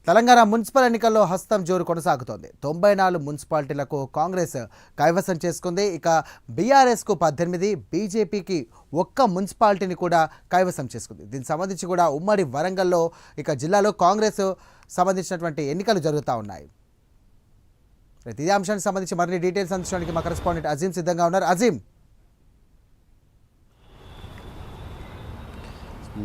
Telangana municipal ఎన్నికల్లో హస్తం జోరు కొనసాగుతోంది. 94 మున్సిపాలిటీలకు కాంగ్రెస్ కైవసం చేసుకుంది. ఇక బీఆర్ఎస్కు 18, బీజేపీకి ఒక్క మున్సిపాలిటీని కూడా కైవసం చేసుకుంది. దీనికి సంబంధించి కూడా ఉమ్మడి వరంగల్లో జిల్లాలో కాంగ్రెస్ సంబంధించినటువంటి ఎన్నికలు జరుగుతూ ఉన్నాయి. ఇదే అంశానికి సంబంధించి మరిన్ని డీటెయిల్స్ అందించడానికి మా కరెస్పాండెంట్ అజీం సిద్ధంగా ఉన్నారు. అజీం,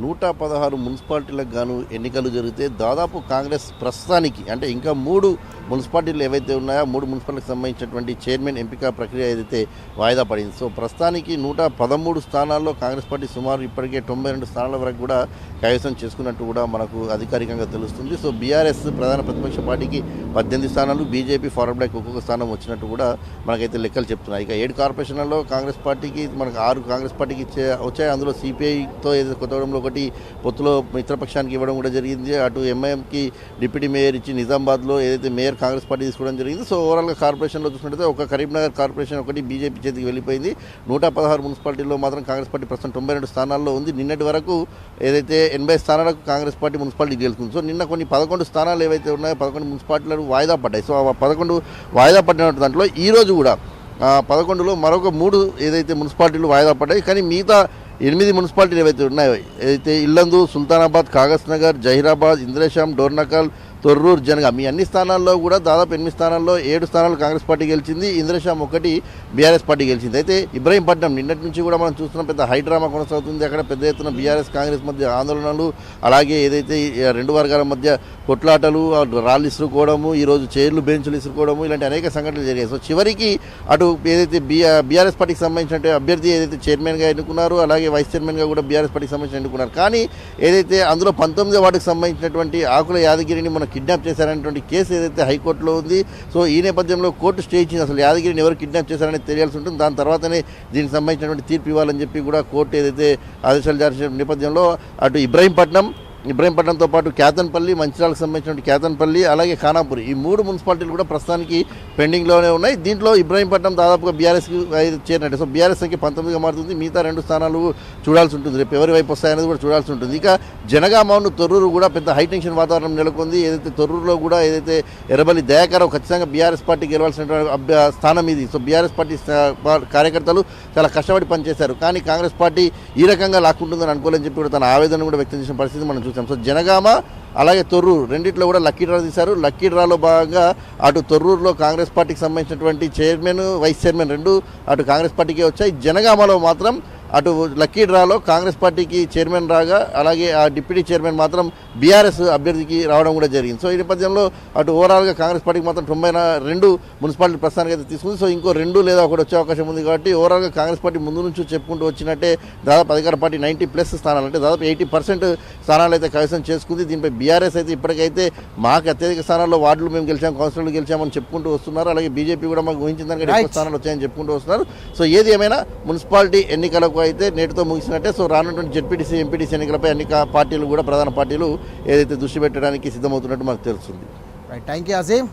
116 మున్సిపాలిటీలకు గాను ఎన్నికలు జరిగితే దాదాపు కాంగ్రెస్ ప్రస్తుతానికి అంటే ఇంకా 3 మున్సిపాలిటీలు ఏవైతే ఉన్నాయో 3 మున్సిపాలిటీకి సంబంధించినటువంటి చైర్మన్ ఎంపిక ప్రక్రియ ఏదైతే వాయిదా పడింది. సో ప్రస్తుతానికి 113 స్థానాల్లో కాంగ్రెస్ పార్టీ సుమారు ఇప్పటికే 92 స్థానాల వరకు కూడా కైవసం చేసుకున్నట్టు కూడా మనకు అధికారికంగా తెలుస్తుంది. సో బీఆర్ఎస్ ప్రధాన ప్రతిపక్ష పార్టీకి 18 స్థానాలు, బీజేపీ ఫార్వర్డ్ బ్లాక్ ఒక్కొక్క స్థానం వచ్చినట్టు కూడా మనకైతే లెక్కలు చెప్తున్నాయి. ఇక 7 కార్పొరేషన్లలో కాంగ్రెస్ పార్టీకి మనకు 6 కాంగ్రెస్ పార్టీకి వచ్చాయి. అందులో సిపిఐతో ఏదైతే కొత్తగూడెంలో ఒకటి పొత్తులో మిత్రపక్షానికి ఇవ్వడం కూడా జరిగింది. అటు ఎంఐఎంకి డిప్యూటీ మేయర్ ఇచ్చి నిజామాబాద్లో ఏదైతే మేయర్ కాంగ్రెస్ పార్టీ తీసుకోవడం జరిగింది. సో ఓవరాల్గా కార్పొరేషన్లో చూసినట్టయితే ఒక కరీంనగర్ కార్పొరేషన్ ఒకటి బీజేపీ చేతికి వెళ్ళిపోయింది. 116 మున్సిపాలిటీల్లో మాత్రం కాంగ్రెస్ పార్టీ ప్రస్తుతం 92 స్థానాల్లో ఉంది. నిన్నటి వరకు ఏదైతే 80 స్థానాలకు కాంగ్రెస్ పార్టీ మున్సిపాలిటీ గెలుచుకుంది. సో నిన్న కొన్ని 11 స్థానాలు ఏవైతే ఉన్నాయో 11 మున్సిపాలిటీలు వాయిదా పడ్డాయి. సో ఆ 11 వాయిదా పడిన దాంట్లో ఈరోజు కూడా 11లో మరొక 3 ఏదైతే మున్సిపాలిటీలు వాయిదా పడ్డాయి. కానీ మిగతా 8 మున్సిపాలిటీలు ఏవైతే ఉన్నాయో ఏదైతే ఇల్లందు, సుల్తానాబాద్, కాగజ్ నగర్, జహీరాబాద్, ఇంద్రేషాం, డోర్నకల్, తొర్రూరు, జనగాం ఈ అన్ని స్థానాల్లో కూడా దాదాపు 8 స్థానాల్లో 7 స్థానాలు కాంగ్రెస్ పార్టీ గెలిచింది. ఇంద్రేషాం ఒకటి బీఆర్ఎస్ పార్టీ గెలిచింది. అయితే ఇబ్రహీంపట్నం నిన్నటి నుంచి కూడా మనం చూస్తున్న పెద్ద హైడ్రామా కొనసాగుతుంది. అక్కడ పెద్ద ఎత్తున బీఆర్ఎస్ కాంగ్రెస్ మధ్య ఆందోళనలు, అలాగే ఏదైతే 2 వర్గాల మధ్య కొట్లాటలు, రాళ్ళు ఇసురుకోవడము, ఈరోజు చైర్లు బెంచులు ఇసురుకోవడము, ఇలాంటి అనేక సంఘటనలు జరిగాయి. సో చివరికి అటు ఏదైతే బీఆర్ఎస్ పార్టీకి సంబంధించిన అభ్యర్థి ఏదైతే చైర్మన్గా ఎన్నుకున్నారు, అలాగే వైస్ చైర్మన్గా కూడా బీఆర్ఎస్ పార్టీకి సంబంధించి ఎన్నుకున్నారు. కానీ ఏదైతే అందులో 19వ వార్డుకు సంబంధించినటువంటి ఆకుల యాదగిరిని మనం కిడ్నాప్ చేశారనేటువంటి కేసు ఏదైతే హైకోర్టులో ఉంది. సో ఈ నేపథ్యంలో కోర్టు స్టే ఇచ్చింది. అసలు యాదగిరిని ఎవరు కిడ్నాప్ చేశారనేది తెలియాల్సి ఉంటుంది. దాని తర్వాతనే దీనికి సంబంధించినటువంటి తీర్పు ఇవ్వాలని చెప్పి కూడా కోర్టు ఏదైతే ఆదేశాలు జారీ చేసిన నేపథ్యంలో అటు ఇబ్రహీంపట్నంతో పాటు కేతన్పల్లి, మంచిర్యాలకు సంబంధించిన కేతన్పల్లి, అలాగే ఖానాపూర్ ఈ 3 మున్సిపాలిటీలు కూడా ప్రస్తుతానికి పెండింగ్లోనే ఉన్నాయి. దీంట్లో ఇబ్రహీంపట్నం దాదాపుగా బీఆర్ఎస్కి చేరినట్టు. సో బీఆర్ఎస్ సంఖ్య 19గా మారుతుంది. మిగతా 2 స్థానాలు చూడాల్సి ఉంటుంది. రేపు ఎవరి వైపు వస్తాయనేది కూడా చూడాల్సి ఉంటుంది. ఇక జనగామను, తొర్రూరు కూడా పెద్ద హైటెన్షన్ వాతావరణం నెలకొంది. ఏదైతే తొర్రూరులో కూడా ఏదైతే ఎర్రబల్లి దయాకరావు ఖచ్చితంగా బీఆర్ఎస్ పార్టీ గెలవాల్సినటువంటి స్థానం ఇది. సో బీఆర్ఎస్ పార్టీ కార్యకర్తలు చాలా కష్టపడి పనిచేశారు. కానీ కాంగ్రెస్ పార్టీ ఈ రకంగా లాక్కుంటుందని అనుకోలేని చెప్పి కూడా తన ఆవేదన కూడా వ్యక్తం చేసిన పరిస్థితి మనం చూసాం. సో జనగామ అలాగే తొర్రూరు రెండిట్లో కూడా లక్కీ డ్రా తీశారు. లక్కీ డ్రాలో భాగంగా అటు తొర్రూరులో కాంగ్రెస్ పార్టీకి సంబంధించినటువంటి చైర్మన్, వైస్ చైర్మన్ 2 అటు కాంగ్రెస్ పార్టీకే వచ్చాయి. జనగామలో మాత్రం అటు లక్కీ డ్రాలో కాంగ్రెస్ పార్టీకి చైర్మన్ రాగా, అలాగే ఆ డిప్యూటీ చైర్మన్ మాత్రం బీఆర్ఎస్ అభ్యర్థికి రావడం కూడా జరిగింది. సో ఈ నేపథ్యంలో అటు ఓవరాల్గా కాంగ్రెస్ పార్టీకి మాత్రం 92 మున్సిపాలిటీ ప్రస్తుతానికి అయితే తీసుకుంది. సో ఇంకో 2 లేదా 1 వచ్చే అవకాశం ఉంది. కాబట్టి ఓవరాల్గా కాంగ్రెస్ పార్టీ ముందు నుంచి చెప్పుకుంటూ వచ్చినట్టే దాదాపు అధికార పార్టీ 90+ స్థానాలు అంటే దాదాపు 80% స్థానాలు అయితే కైవసం చేసుకుంది. దీనిపై బీఆర్ఎస్ అయితే ఇప్పటికైతే మాకు అత్యధిక స్థానాల్లో వార్డులు మేము గెలిచాం, కౌన్సిలర్లు గెలిచామని చెప్పుకుంటూ వస్తున్నారు. అలాగే బీజేపీ కూడా మాకు ఊహించిన దానికంటే ఎక్కువ స్థానాలు వచ్చాయని చెప్పుకుంటూ వస్తున్నారు. సో ఏది ఏమైనా మున్సిపాలిటీ ఎన్నికలకు అయితే నేటితో ముగిసినట్టే. సో రానున్నటువంటి జెడ్పీటీసీ, ఎంపీటీసీ ఎన్నికలపై అన్ని పార్టీలు కూడా ప్రధాన పార్టీలు ఏదైతే దృష్టి పెట్టడానికి సిద్ధమవుతున్నట్టు మనకు తెలుస్తుంది. Right, thank you Azeem.